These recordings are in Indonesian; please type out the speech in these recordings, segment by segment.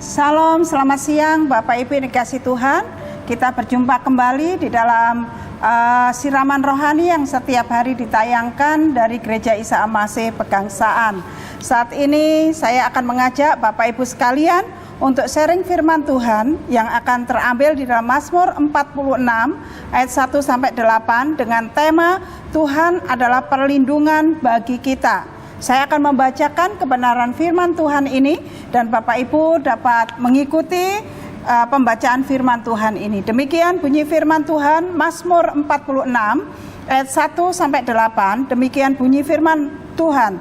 Salam, selamat siang Bapak Ibu yang dikasihi Tuhan. Kita berjumpa kembali di dalam siraman rohani yang setiap hari ditayangkan dari Gereja Isa Al-Masih Pegangsaan. Saat ini saya akan mengajak Bapak Ibu sekalian untuk sharing firman Tuhan yang akan terambil di dalam Mazmur 46 ayat 1-8 dengan tema Tuhan adalah perlindungan bagi kita. Saya akan membacakan kebenaran firman Tuhan ini dan Bapak Ibu dapat mengikuti pembacaan firman Tuhan ini. Demikian bunyi firman Tuhan Mazmur 46 ayat 1-8. Demikian bunyi firman Tuhan.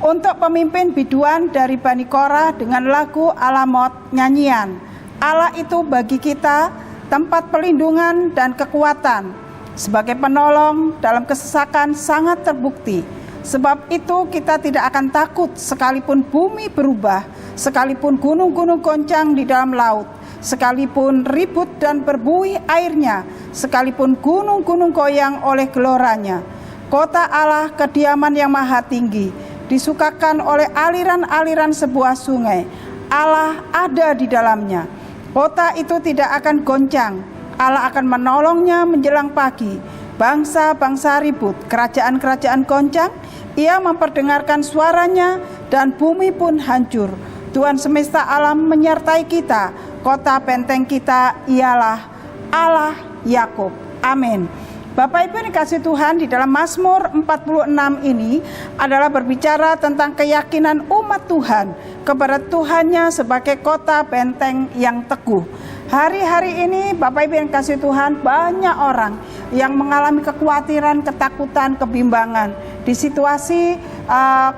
Untuk pemimpin biduan dari Bani Korah dengan lagu Alamot nyanyian. Allah itu bagi kita tempat perlindungan dan kekuatan. Sebagai penolong dalam kesesakan sangat terbukti. Sebab itu kita tidak akan takut sekalipun bumi berubah, sekalipun gunung-gunung goncang di dalam laut, sekalipun ribut dan berbuih airnya, sekalipun gunung-gunung goyang oleh geloranya. Kota Allah kediaman yang maha tinggi, disukakan oleh aliran-aliran sebuah sungai. Allah ada di dalamnya. Kota itu tidak akan goncang. Allah akan menolongnya menjelang pagi. Bangsa-bangsa ribut, kerajaan-kerajaan goncang. Ia memperdengarkan suaranya dan bumi pun hancur. Tuhan semesta alam menyertai kita. Kota benteng kita ialah Allah Yakub. Amin. Bapak Ibu yang dikasihi Tuhan, di dalam Mazmur 46 ini adalah berbicara tentang keyakinan umat Tuhan kepada Tuhannya sebagai kota benteng yang teguh. Hari-hari ini Bapak Ibu yang dikasihi Tuhan, banyak orang yang mengalami kekhawatiran, ketakutan, kebimbangan di situasi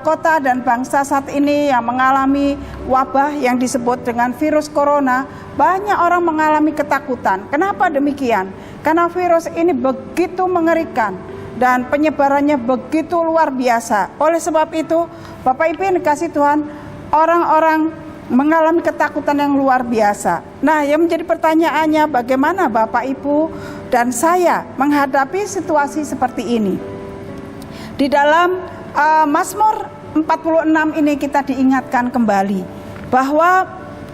kota dan bangsa saat ini yang mengalami wabah yang disebut dengan virus corona. Banyak orang mengalami ketakutan. Kenapa demikian? Karena virus ini begitu mengerikan dan penyebarannya begitu luar biasa. Oleh sebab itu, Bapak Ibu yang dikasihi Tuhan, orang-orang mengalami ketakutan yang luar biasa. Nah, yang menjadi pertanyaannya, bagaimana Bapak Ibu dan saya menghadapi situasi seperti ini? Di dalam Mazmur 46 ini kita diingatkan kembali bahwa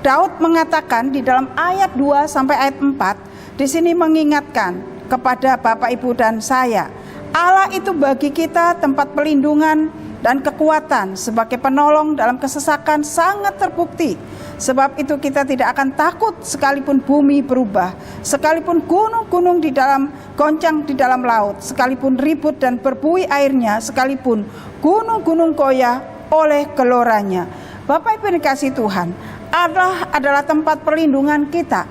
Daud mengatakan di dalam ayat 2 sampai ayat 4, di sini mengingatkan kepada Bapak Ibu dan saya, Allah itu bagi kita tempat perlindungan dan kekuatan sebagai penolong dalam kesesakan sangat terbukti. Sebab itu kita tidak akan takut sekalipun bumi berubah, sekalipun gunung-gunung di dalam goncang di dalam laut, sekalipun ribut dan berbuih airnya, sekalipun gunung-gunung goyah oleh geloranya. Bapak Ibu dikasihi Tuhan, Allah adalah tempat perlindungan kita.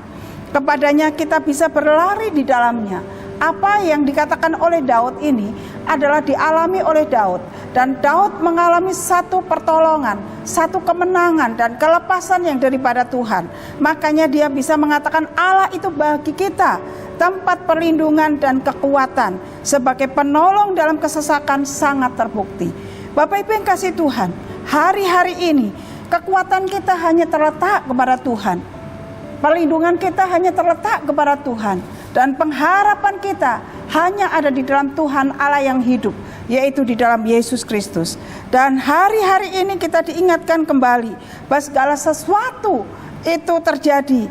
Kepadanya kita bisa berlari di dalamnya. Apa yang dikatakan oleh Daud ini adalah dialami oleh Daud. Dan Daud mengalami satu pertolongan, satu kemenangan dan kelepasan yang daripada Tuhan. Makanya dia bisa mengatakan Allah itu bagi kita tempat perlindungan dan kekuatan. Sebagai penolong dalam kesesakan sangat terbukti. Bapak Ibu yang kasih Tuhan, hari-hari ini kekuatan kita hanya terletak kepada Tuhan. Perlindungan kita hanya terletak kepada Tuhan. Dan pengharapan kita hanya ada di dalam Tuhan Allah yang hidup, yaitu di dalam Yesus Kristus. Dan hari-hari ini kita diingatkan kembali bahwa segala sesuatu itu terjadi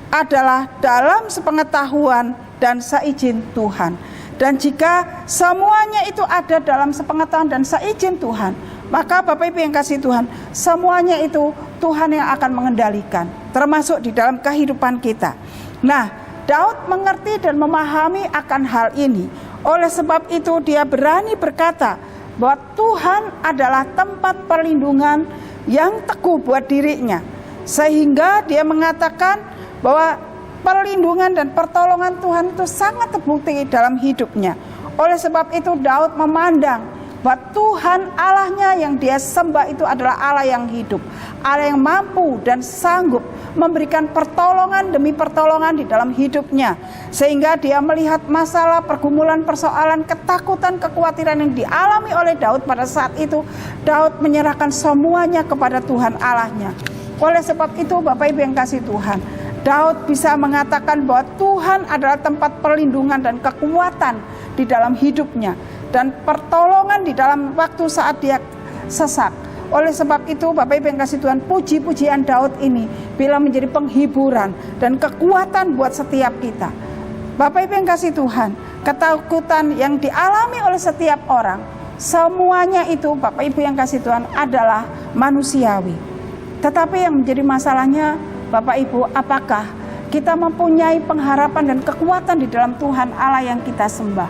adalah dalam sepengetahuan dan seizin Tuhan. Dan jika semuanya itu ada dalam sepengetahuan dan seizin Tuhan, maka Bapak Ibu yang kasih Tuhan, semuanya itu Tuhan yang akan mengendalikan, termasuk di dalam kehidupan kita. Nah, Daud mengerti dan memahami akan hal ini. Oleh sebab itu dia berani berkata bahwa Tuhan adalah tempat perlindungan yang teguh buat dirinya. Sehingga dia mengatakan bahwa perlindungan dan pertolongan Tuhan itu sangat terbukti dalam hidupnya. Oleh sebab itu Daud memandang bahwa Tuhan Allahnya yang dia sembah itu adalah Allah yang hidup, Allah yang mampu dan sanggup memberikan pertolongan demi pertolongan di dalam hidupnya. Sehingga dia melihat masalah, pergumulan, persoalan, ketakutan, kekhawatiran yang dialami oleh Daud pada saat itu. Daud menyerahkan semuanya kepada Tuhan Allahnya. Oleh sebab itu Bapak Ibu yang kasih Tuhan, Daud bisa mengatakan bahwa Tuhan adalah tempat perlindungan dan kekuatan di dalam hidupnya. Dan pertolongan di dalam waktu saat dia sesak. Oleh sebab itu Bapak Ibu yang kasih Tuhan, puji-pujian Daud ini bila menjadi penghiburan dan kekuatan buat setiap kita. Bapak Ibu yang kasih Tuhan, ketakutan yang dialami oleh setiap orang, semuanya itu Bapak Ibu yang kasih Tuhan adalah manusiawi. Tetapi yang menjadi masalahnya Bapak Ibu, apakah kita mempunyai pengharapan dan kekuatan di dalam Tuhan Allah yang kita sembah?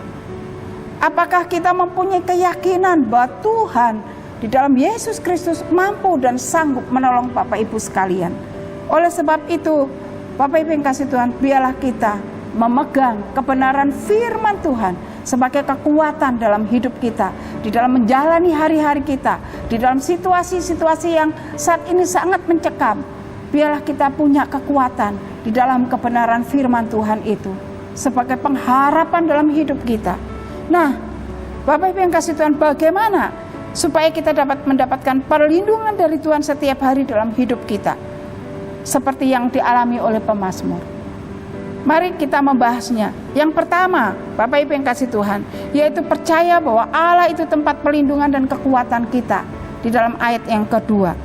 Apakah kita mempunyai keyakinan bahwa Tuhan di dalam Yesus Kristus mampu dan sanggup menolong Bapak Ibu sekalian? Oleh sebab itu, Bapak Ibu yang kasih Tuhan, biarlah kita memegang kebenaran firman Tuhan sebagai kekuatan dalam hidup kita, di dalam menjalani hari-hari kita, di dalam situasi-situasi yang saat ini sangat mencekam. Biarlah kita punya kekuatan di dalam kebenaran firman Tuhan itu sebagai pengharapan dalam hidup kita. Nah, Bapak Ibu yang kasih Tuhan, bagaimana supaya kita dapat mendapatkan perlindungan dari Tuhan setiap hari dalam hidup kita, seperti yang dialami oleh pemazmur? Mari kita membahasnya. Yang pertama, Bapak Ibu yang kasih Tuhan, yaitu percaya bahwa Allah itu tempat perlindungan dan kekuatan kita. Di dalam ayat yang kedua,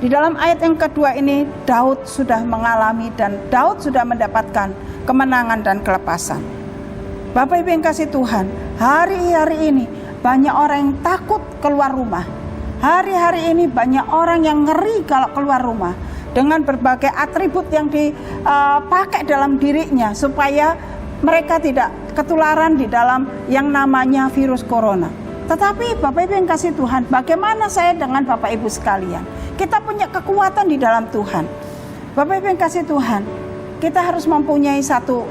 di dalam ayat yang kedua ini, Daud sudah mengalami dan Daud sudah mendapatkan kemenangan dan kelepasan. Bapak Ibu yang kasih Tuhan, hari-hari ini banyak orang yang takut keluar rumah. Hari-hari ini banyak orang yang ngeri kalau keluar rumah, dengan berbagai atribut yang dipakai dalam dirinya supaya mereka tidak ketularan di dalam yang namanya virus corona. Tetapi Bapak Ibu yang kasih Tuhan, bagaimana saya dengan Bapak Ibu sekalian? Kita punya kekuatan di dalam Tuhan. Bapak Ibu yang kasih Tuhan, kita harus mempunyai satu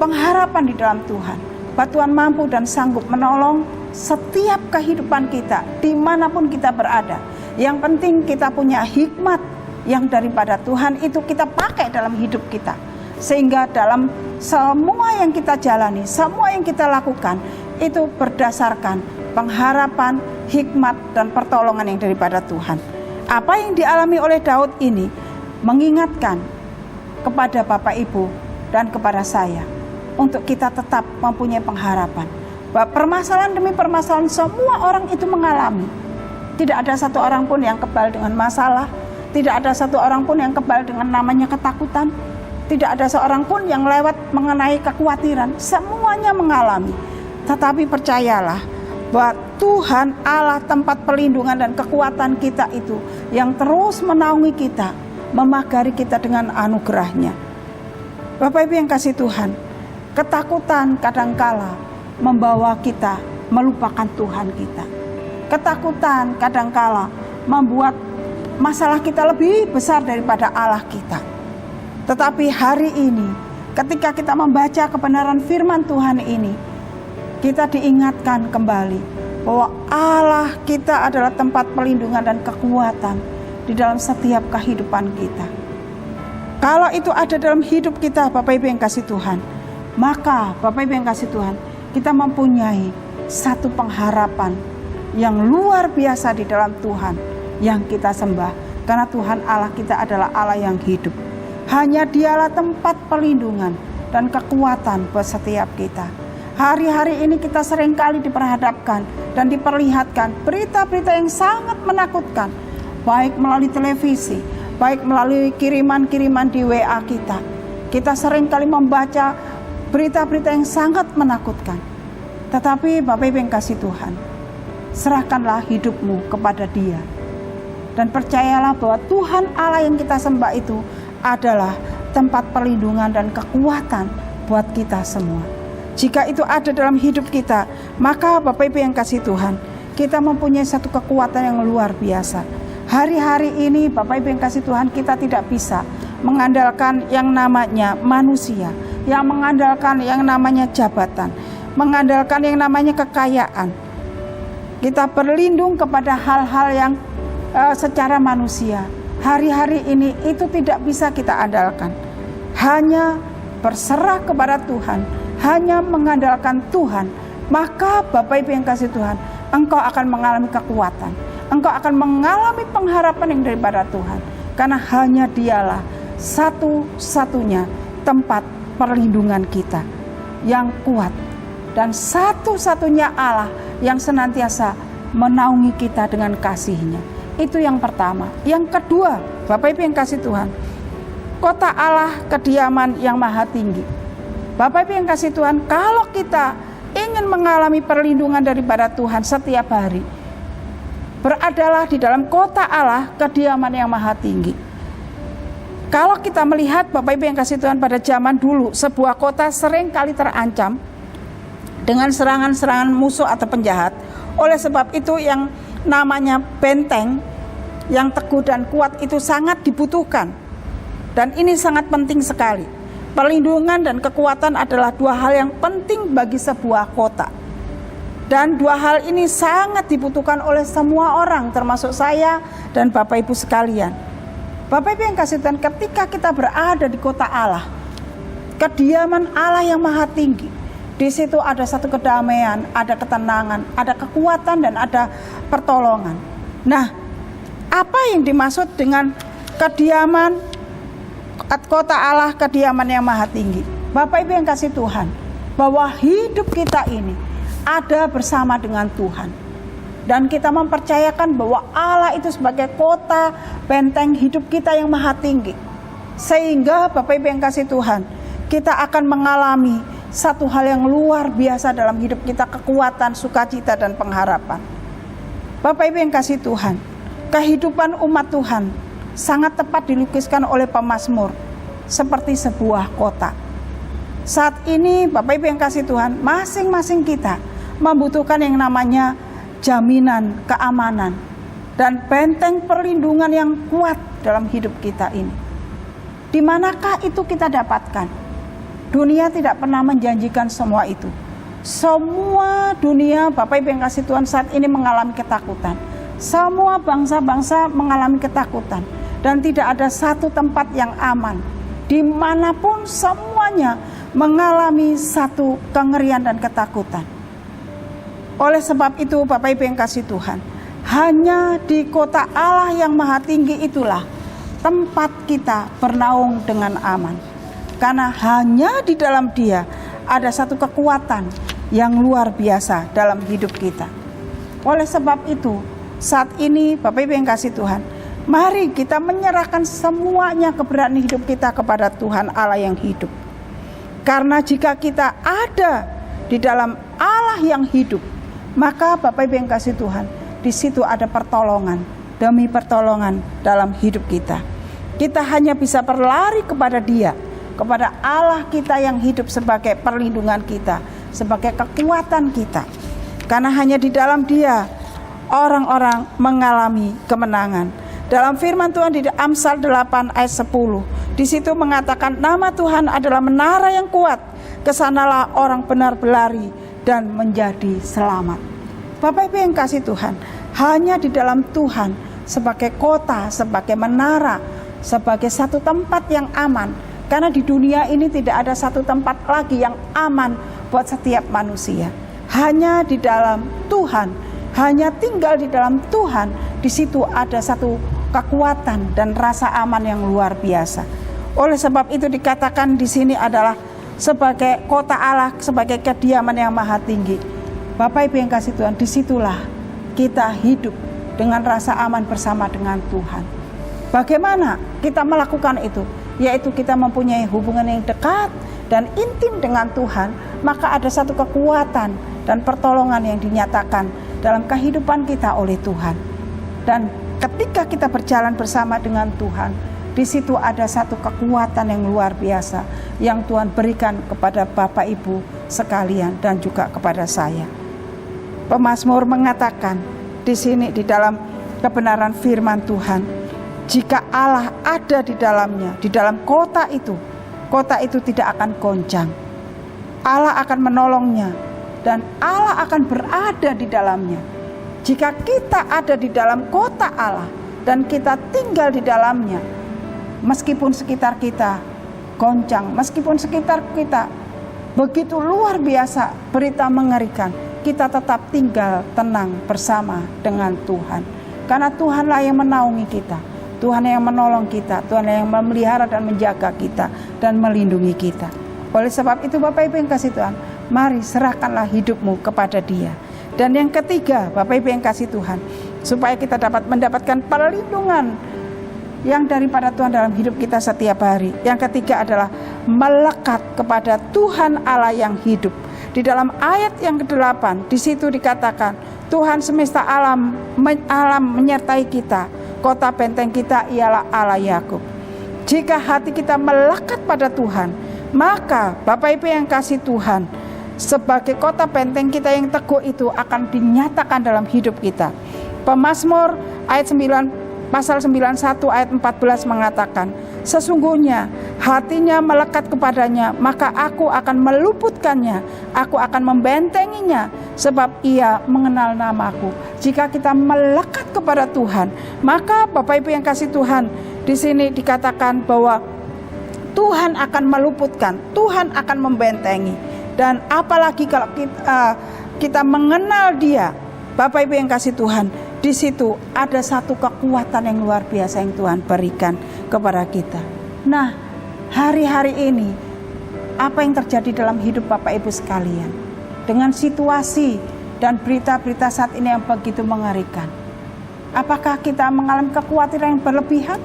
pengharapan di dalam Tuhan, bahwa Tuhan mampu dan sanggup menolong setiap kehidupan kita dimanapun kita berada. Yang penting kita punya hikmat yang daripada Tuhan itu kita pakai dalam hidup kita, sehingga dalam semua yang kita jalani, semua yang kita lakukan itu berdasarkan pengharapan, hikmat dan pertolongan yang daripada Tuhan. Apa yang dialami oleh Daud ini mengingatkan kepada Bapak Ibu dan kepada saya untuk kita tetap mempunyai pengharapan bahwa permasalahan demi permasalahan semua orang itu mengalami. Tidak ada satu orang pun yang kebal dengan masalah, tidak ada satu orang pun yang kebal dengan namanya ketakutan, tidak ada seorang pun yang lewat mengenai kekhawatiran. Semuanya mengalami. Tetapi percayalah bahwa Tuhan Allah tempat perlindungan dan kekuatan kita itu yang terus menaungi kita, memagari kita dengan anugerahnya. Bapak Ibu yang kasih Tuhan, ketakutan kadangkala membawa kita melupakan Tuhan kita. Ketakutan kadangkala membuat masalah kita lebih besar daripada Allah kita. Tetapi hari ini, ketika kita membaca kebenaran firman Tuhan ini, kita diingatkan kembali bahwa Allah kita adalah tempat perlindungan dan kekuatan di dalam setiap kehidupan kita. Kalau itu ada dalam hidup kita, Bapak Ibu yang kasih Tuhan, maka Bapak Ibu yang kasih Tuhan, kita mempunyai satu pengharapan yang luar biasa di dalam Tuhan yang kita sembah. Karena Tuhan Allah kita adalah Allah yang hidup. Hanya Dialah tempat perlindungan dan kekuatan buat setiap kita. Hari-hari ini kita seringkali diperhadapkan dan diperlihatkan berita-berita yang sangat menakutkan, baik melalui televisi, baik melalui kiriman-kiriman di WA kita. Kita seringkali membaca berita-berita yang sangat menakutkan. Tetapi Bapak Ibu yang kasih Tuhan, serahkanlah hidupmu kepada Dia. Dan percayalah bahwa Tuhan Allah yang kita sembah itu adalah tempat perlindungan dan kekuatan buat kita semua. Jika itu ada dalam hidup kita, maka Bapak Ibu yang kasih Tuhan, kita mempunyai satu kekuatan yang luar biasa. Hari-hari ini Bapak Ibu yang kasih Tuhan, kita tidak bisa mengandalkan yang namanya manusia, yang mengandalkan yang namanya jabatan, mengandalkan yang namanya kekayaan. Kita berlindung kepada hal-hal yang secara manusia. Hari-hari ini itu tidak bisa kita andalkan. Hanya berserah kepada Tuhan, hanya mengandalkan Tuhan, maka Bapak Ibu yang kasih Tuhan, engkau akan mengalami kekuatan, engkau akan mengalami pengharapan yang daripada Tuhan. Karena hanya Dialah satu-satunya tempat perlindungan kita yang kuat, dan satu-satunya Allah yang senantiasa menaungi kita dengan kasih-Nya. Itu yang pertama. Yang kedua, Bapak Ibu yang kasih Tuhan, kota Allah kediaman yang maha tinggi. Bapak Ibu yang kasih Tuhan, kalau kita ingin mengalami perlindungan daripada Tuhan setiap hari, beradalah di dalam kota Allah kediaman yang maha tinggi. Kalau kita melihat Bapak Ibu yang kasih Tuhan, pada zaman dulu sebuah kota sering kali terancam dengan serangan-serangan musuh atau penjahat. Oleh sebab itu yang namanya benteng yang teguh dan kuat itu sangat dibutuhkan. Dan ini sangat penting sekali. Perlindungan dan kekuatan adalah dua hal yang penting bagi sebuah kota. Dan dua hal ini sangat dibutuhkan oleh semua orang, termasuk saya dan Bapak Ibu sekalian. Bapak Ibu yang kasih Tuhan, ketika kita berada di kota Allah, kediaman Allah yang maha tinggi, di situ ada satu kedamaian, ada ketenangan, ada kekuatan, dan ada pertolongan. Nah, apa yang dimaksud dengan kediaman kota Allah, kediaman yang maha tinggi? Bapak Ibu yang kasih Tuhan, bahwa hidup kita ini ada bersama dengan Tuhan. Dan kita mempercayakan bahwa Allah itu sebagai kota benteng hidup kita yang maha tinggi. Sehingga Bapak Ibu yang kasih Tuhan, kita akan mengalami satu hal yang luar biasa dalam hidup kita, kekuatan, sukacita, dan pengharapan. Bapak Ibu yang kasih Tuhan, kehidupan umat Tuhan sangat tepat dilukiskan oleh pemazmur seperti sebuah kota. Saat ini Bapak Ibu yang kasih Tuhan, masing-masing kita membutuhkan yang namanya jaminan keamanan dan benteng perlindungan yang kuat dalam hidup kita ini. Di manakah itu kita dapatkan? Dunia tidak pernah menjanjikan semua itu. Semua dunia, Bapak Ibu yang kasih Tuhan, saat ini mengalami ketakutan. Semua bangsa-bangsa mengalami ketakutan. Dan tidak ada satu tempat yang aman. Dimanapun semuanya mengalami satu kengerian dan ketakutan. Oleh sebab itu Bapak Ibu yang kasih Tuhan, hanya di kota Allah yang maha tinggi itulah tempat kita bernaung dengan aman. Karena hanya di dalam Dia ada satu kekuatan yang luar biasa dalam hidup kita. Oleh sebab itu, saat ini Bapak Ibu yang kasih Tuhan, mari kita menyerahkan semuanya keberadaan hidup kita kepada Tuhan Allah yang hidup. Karena jika kita ada di dalam Allah yang hidup, maka Bapak Ibu yang kasih Tuhan, di situ ada pertolongan demi pertolongan dalam hidup kita. Kita hanya bisa berlari kepada Dia, kepada Allah kita yang hidup sebagai perlindungan kita, sebagai kekuatan kita. Karena hanya di dalam Dia orang-orang mengalami kemenangan. Dalam firman Tuhan di Amsal 8 ayat 10, di situ mengatakan nama Tuhan adalah menara yang kuat, kesanalah orang benar berlari dan menjadi selamat. Bapak Ibu yang kasih Tuhan, hanya di dalam Tuhan sebagai kota, sebagai menara, sebagai satu tempat yang aman. Karena di dunia ini tidak ada satu tempat lagi yang aman buat setiap manusia. Hanya di dalam Tuhan, hanya tinggal di dalam Tuhan, di situ ada satu kekuatan dan rasa aman yang luar biasa. Oleh sebab itu dikatakan di sini adalah sebagai kota Allah, sebagai kediaman yang maha tinggi. Bapak Ibu yang kasih Tuhan, disitulah kita hidup dengan rasa aman bersama dengan Tuhan. Bagaimana kita melakukan itu? Yaitu kita mempunyai hubungan yang dekat dan intim dengan Tuhan, maka ada satu kekuatan dan pertolongan yang dinyatakan dalam kehidupan kita oleh Tuhan. Dan ketika kita berjalan bersama dengan Tuhan, di situ ada satu kekuatan yang luar biasa yang Tuhan berikan kepada Bapak Ibu sekalian dan juga kepada saya. Pemazmur mengatakan di sini di dalam kebenaran firman Tuhan, jika Allah ada di dalamnya, di dalam kota itu tidak akan goncang. Allah akan menolongnya dan Allah akan berada di dalamnya. Jika kita ada di dalam kota Allah dan kita tinggal di dalamnya, meskipun sekitar kita goncang, meskipun sekitar kita begitu luar biasa berita mengerikan, kita tetap tinggal tenang bersama dengan Tuhan. Karena Tuhanlah yang menaungi kita, Tuhan yang menolong kita, Tuhan yang memelihara dan menjaga kita dan melindungi kita. Oleh sebab itu Bapak Ibu yang kasih Tuhan, mari serahkanlah hidupmu kepada Dia. Dan yang ketiga, Bapak Ibu yang kasih Tuhan, supaya kita dapat mendapatkan perlindungan yang daripada Tuhan dalam hidup kita setiap hari. Yang ketiga adalah melekat kepada Tuhan Allah yang hidup. Di dalam ayat yang ke-8, di situ dikatakan, Tuhan semesta alam menyertai kita. Kota benteng kita ialah Allah Yakub. Jika hati kita melekat pada Tuhan, maka Bapak Ibu yang kasih Tuhan, sebagai kota benteng kita yang teguh itu akan dinyatakan dalam hidup kita. Pemazmur ayat 9, pasal 91 ayat 14 mengatakan, sesungguhnya hatinya melekat kepadanya, maka aku akan meluputkannya, aku akan membentenginya, sebab ia mengenal namaku. Jika kita melekat kepada Tuhan, maka Bapak Ibu yang kasih Tuhan, di sini dikatakan bahwa Tuhan akan meluputkan, Tuhan akan membentengi. Dan apalagi kalau kita mengenal Dia, Bapak Ibu yang kasih Tuhan, di situ ada satu kekuatan yang luar biasa yang Tuhan berikan kepada kita. Nah, hari-hari ini apa yang terjadi dalam hidup Bapak Ibu sekalian, dengan situasi dan berita-berita saat ini yang begitu mengerikan? Apakah kita mengalami kekhawatiran yang berlebihan?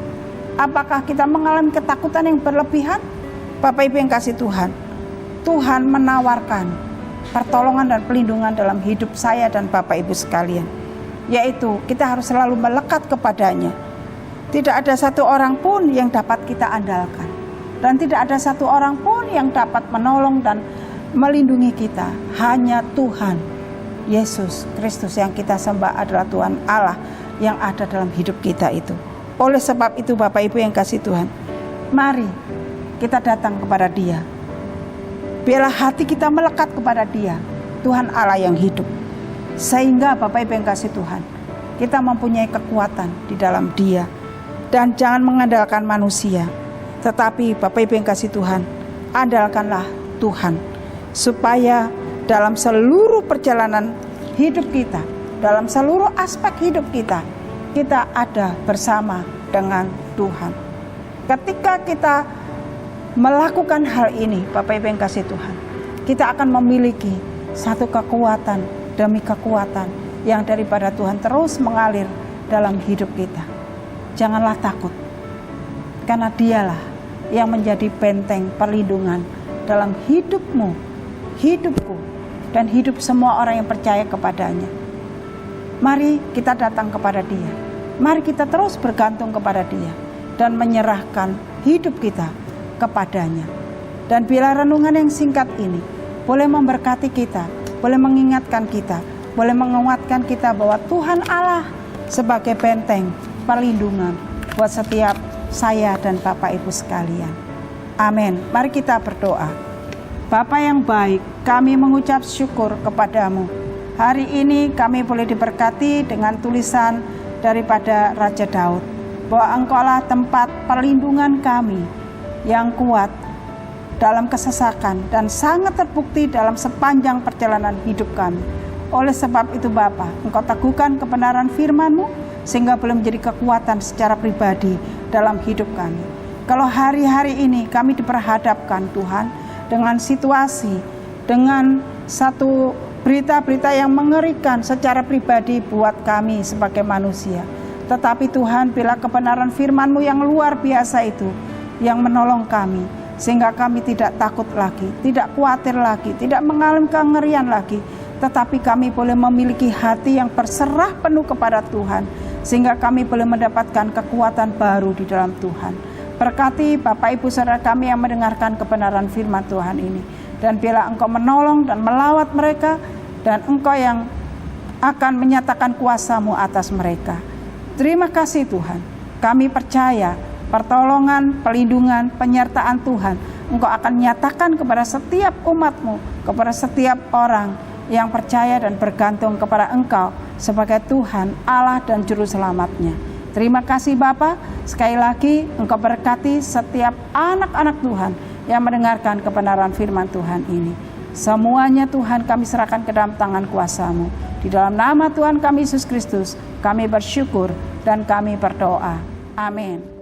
Apakah kita mengalami ketakutan yang berlebihan? Bapak Ibu yang kasih Tuhan, Tuhan menawarkan pertolongan dan pelindungan dalam hidup saya dan Bapak Ibu sekalian, yaitu kita harus selalu melekat kepadanya. Tidak ada satu orang pun yang dapat kita andalkan, dan tidak ada satu orang pun yang dapat menolong dan melindungi kita. Hanya Tuhan Yesus Kristus yang kita sembah adalah Tuhan Allah yang ada dalam hidup kita itu. Oleh sebab itu Bapak Ibu yang kasih Tuhan, mari kita datang kepada Dia. Biarlah hati kita melekat kepada Dia, Tuhan Allah yang hidup. Sehingga Bapak Ibu yang kasih Tuhan, kita mempunyai kekuatan di dalam Dia. Dan jangan mengandalkan manusia, tetapi Bapak Ibu yang kasih Tuhan, andalkanlah Tuhan. Supaya dalam seluruh perjalanan hidup kita, dalam seluruh aspek hidup kita, kita ada bersama dengan Tuhan. Ketika kita melakukan hal ini, Bapak Ibu yang kasih Tuhan, kita akan memiliki satu kekuatan demi kekuatan yang daripada Tuhan terus mengalir dalam hidup kita. Janganlah takut, karena Dialah yang menjadi benteng perlindungan dalam hidupmu, hidupku, dan hidup semua orang yang percaya kepadanya. Mari kita datang kepada Dia. Mari kita terus bergantung kepada Dia dan menyerahkan hidup kita kepadanya. Dan bila renungan yang singkat ini boleh memberkati kita, boleh mengingatkan kita, boleh menguatkan kita bahwa Tuhan Allah sebagai benteng perlindungan buat setiap saya dan Bapak Ibu sekalian. Amin. Mari kita berdoa. Bapa yang baik, kami mengucap syukur kepadamu. Hari ini kami boleh diberkati dengan tulisan daripada Raja Daud, bahwa Engkaulah tempat perlindungan kami yang kuat dalam kesesakan dan sangat terbukti dalam sepanjang perjalanan hidup kami. Oleh sebab itu Bapa, Engkau teguhkan kebenaran firman-Mu sehingga boleh menjadi kekuatan secara pribadi dalam hidup kami. Kalau hari-hari ini kami diperhadapkan Tuhan dengan situasi, dengan satu berita-berita yang mengerikan secara pribadi buat kami sebagai manusia. Tetapi Tuhan, bila kebenaran firman-Mu yang luar biasa itu yang menolong kami, sehingga kami tidak takut lagi, tidak khawatir lagi, tidak mengalami kengerian lagi, tetapi kami boleh memiliki hati yang berserah penuh kepada Tuhan, sehingga kami boleh mendapatkan kekuatan baru di dalam Tuhan. Berkati Bapak Ibu saudara kami yang mendengarkan kebenaran firman Tuhan ini, dan bila Engkau menolong dan melawat mereka, dan Engkau yang akan menyatakan kuasa-Mu atas mereka. Terima kasih Tuhan, kami percaya pertolongan, pelindungan, penyertaan Tuhan Engkau akan nyatakan kepada setiap umat-Mu, kepada setiap orang yang percaya dan bergantung kepada Engkau sebagai Tuhan, Allah dan Juru Selamatnya. Terima kasih Bapa, sekali lagi Engkau berkati setiap anak-anak Tuhan yang mendengarkan kebenaran firman Tuhan ini. Semuanya Tuhan kami serahkan ke dalam tangan kuasa-Mu. Di dalam nama Tuhan kami Yesus Kristus, kami bersyukur dan kami berdoa. Amin.